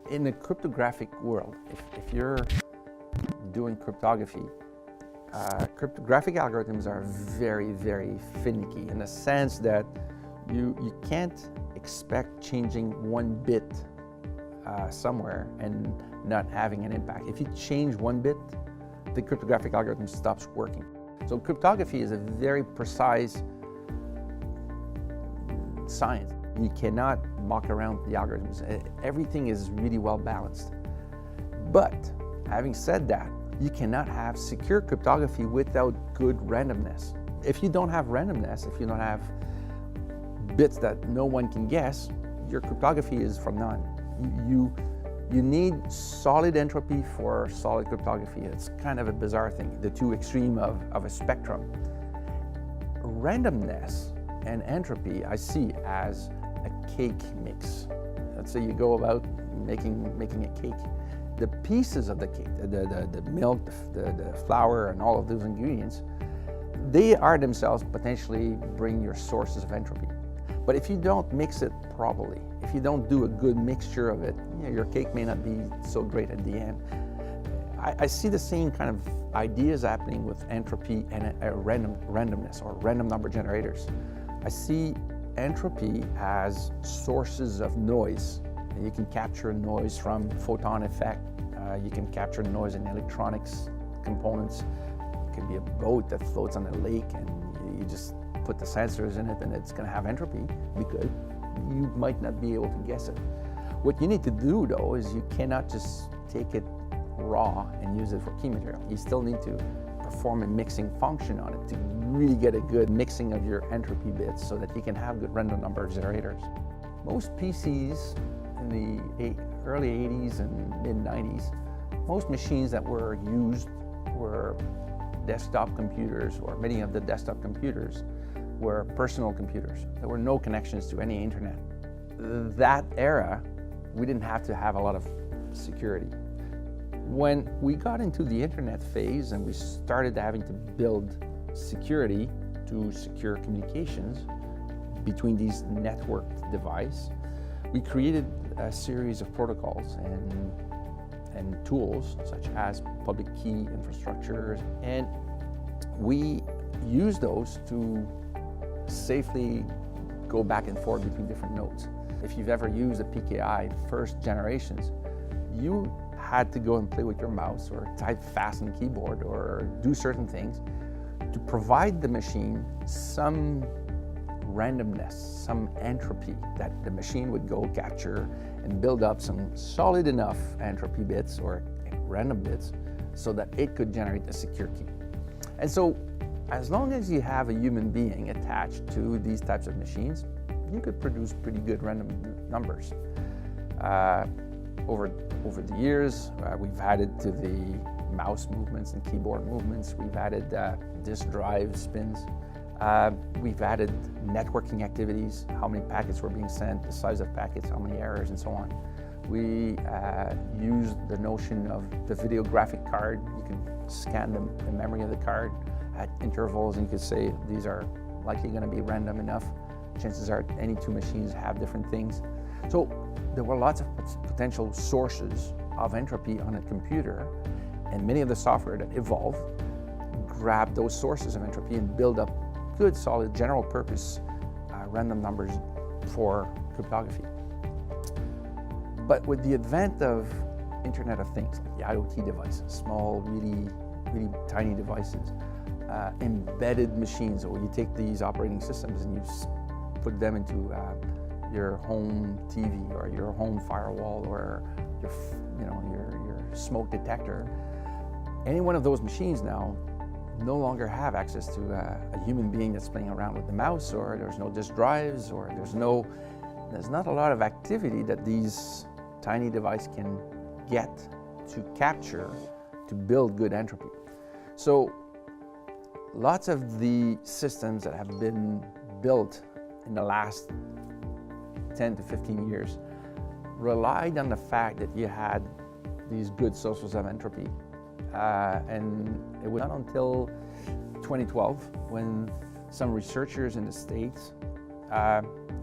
In the cryptographic world, if you're doing cryptography, cryptographic algorithms are very, very finicky in the sense that you can't expect changing one bit somewhere and not having an impact. If you change one bit, the cryptographic algorithm stops working. So cryptography is a very precise science. You cannot muck around the algorithms. Everything is really well balanced. But having said that, you cannot have secure cryptography without good randomness. If you don't have randomness, if you don't have bits that no one can guess, your cryptography is from none. You need solid entropy for solid cryptography. It's kind of a bizarre thing, the two extremes of a spectrum. Randomness and entropy I see as a cake mix. Let's say you go about making a cake. The pieces of the cake, the milk, the flour, and all of those ingredients, they are themselves potentially bring your sources of entropy. But if you don't mix it properly, if you don't do a good mixture of it, your cake may not be so great at the end. I see the same kind of ideas happening with entropy and randomness or random number generators. I see entropy as sources of noise. You can capture noise from photon effect. You can capture noise in electronics components. It could be a boat that floats on a lake and you just put the sensors in it and it's going to have entropy because you might not be able to guess it. What you need to do though is you cannot just take it raw and use it for key material. You still need to perform a mixing function on it to really get a good mixing of your entropy bits so that you can have good random number generators. Most PCs in the early 80s and mid 90s, most machines that were used were desktop computers, or many of the desktop computers were personal computers. There were no connections to any internet. That era, we didn't have to have a lot of security. When we got into the internet phase and we started having to build security to secure communications between these networked devices, we created a series of protocols and tools such as public key infrastructures, and we use those to safely go back and forth between different nodes. If you've ever used a PKI first generations, you had to go and play with your mouse or type fast on the keyboard or do certain things to provide the machine some randomness, some entropy that the machine would go capture and build up some solid enough entropy bits or random bits so that it could generate a secure key. And so as long as you have a human being attached to these types of machines, you could produce pretty good random numbers. Over the years, we've added to the mouse movements and keyboard movements. We've added disk drive spins. We've added networking activities, how many packets were being sent, the size of packets, how many errors, and so on. We used the notion of the video graphic card. You can scan the memory of the card at intervals and you could say these are likely going to be random enough. Chances are any two machines have different things. So there were lots of potential sources of entropy on a computer, and many of the software that evolved grabbed those sources of entropy and build up good, solid, general purpose random numbers for cryptography. But with the advent of Internet of Things, like the IoT devices, small, really tiny devices, embedded machines, or you take these operating systems and you put them into your home TV or your home firewall or your smoke detector. Any one of those machines now no longer have access to a human being that's playing around with the mouse, or there's no disk drives, or there's not a lot of activity that these tiny devices can get to capture to build good entropy. So lots of the systems that have been built in the last 10 to 15 years relied on the fact that you had these good sources of entropy. And it was not until 2012 when some researchers in the States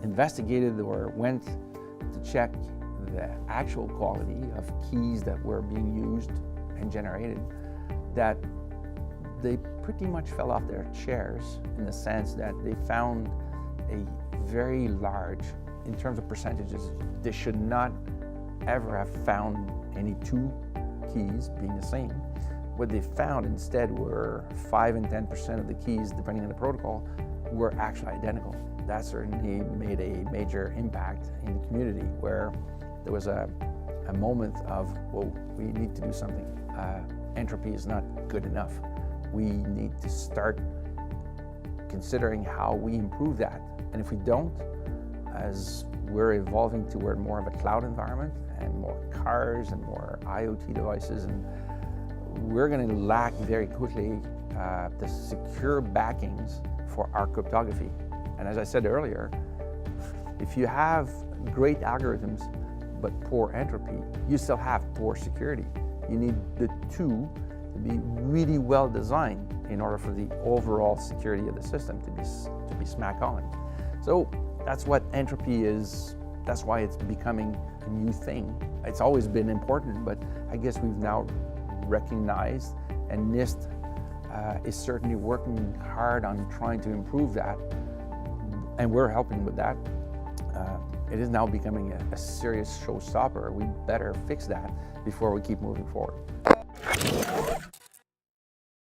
investigated or went to check the actual quality of keys that were being used and generated, that they pretty much fell off their chairs in the sense that they found a very large, in terms of percentages, they should not ever have found any two keys being the same. What they found instead were 5 and 10% of the keys, depending on the protocol, were actually identical. That certainly made a major impact in the community, where there was a moment of, well, we need to do something. Entropy is not good enough. We need to start considering how we improve that. And if we don't, as we're evolving toward more of a cloud environment and more cars and more IoT devices, and we're going to lack very quickly the secure backings for our cryptography. And as I said earlier, if you have great algorithms but poor entropy, you still have poor security. You need the two to be really well designed in order for the overall security of the system to be smack on. So that's what entropy is. That's why it's becoming a new thing. It's always been important, but I guess we've now recognized, and NIST is certainly working hard on trying to improve that, and we're helping with that. It is now becoming a serious showstopper. We better fix that before we keep moving forward.